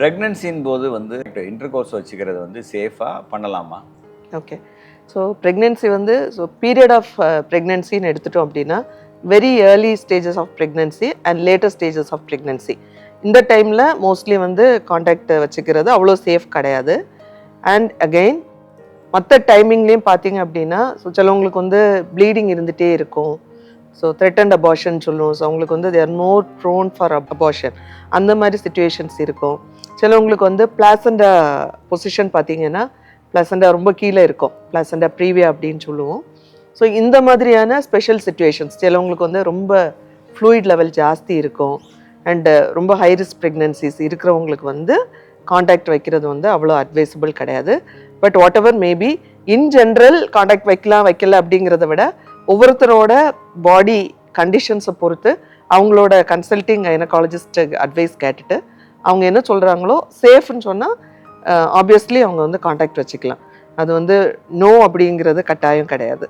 ப்ரெக்னன்சின் போது வந்து இன்டர்கோர்ஸ் வச்சுக்கிறது வந்து சேஃபாக பண்ணலாமா? ஓகே. ஸோ ப்ரெக்னென்சி வந்து பீரியட் ஆஃப் ப்ரெக்னென்சின்னு எடுத்துட்டோம் அப்படின்னா very early stages of pregnancy and later stages of pregnancy இந்த டைமில் மோஸ்ட்லி வந்து காண்டாக்ட் வச்சுக்கிறது அவ்வளோ சேஃப் கிடையாது. அண்ட் அகெயின் மற்ற டைமிங்லேயும் பார்த்தீங்க அப்படின்னா சிலவங்களுக்கு வந்து ப்ளீடிங் இருந்துகிட்டே இருக்கும். ஸோ த்ரெட்டன்ட் அபார்ஷன் சொல்லுவோம். ஸோ அவங்களுக்கு வந்து தேர் மோர் ப்ரோன் ஃபார் அபார்ஷன் அந்த மாதிரி சுச்சுவேஷன்ஸ் இருக்கும். சிலவங்களுக்கு வந்து பிளாசண்டா பொசிஷன் பார்த்தீங்கன்னா பிளாசண்டா ரொம்ப கீழே இருக்கும், பிளாசண்டா ப்ரீவியா அப்படின்னு சொல்லுவோம். ஸோ இந்த மாதிரியான ஸ்பெஷல் சுச்சுவேஷன்ஸ் சிலவங்களுக்கு வந்து ரொம்ப ஃப்ளூயிட் லெவல் ஜாஸ்தி இருக்கும் அண்டு ரொம்ப ஹை ரிஸ்க் ப்ரெக்னன்சிஸ் இருக்கிறவங்களுக்கு வந்து காண்டாக்ட் வைக்கிறது வந்து அவ்வளோ அட்வைசபிள் கிடையாது. But what ever maybe in general contact வைக்கல அப்படிங்கிறத விட ஒவ்வொருத்தரோட பாடி கண்டிஷன்ஸை பொறுத்து அவங்களோட கன்சல்டிங் கைனகாலஜிஸ்ட் அட்வைஸ் கேட்டுட்டு அவங்க என்ன சொல்கிறாங்களோ சேஃப்னு சொன்னால் ஆப்வியஸ்லி அவங்க வந்து காண்டாக்ட் வச்சுக்கலாம். அது வந்து நோ அப்படிங்கிறது கட்டாயம் கிடையாது.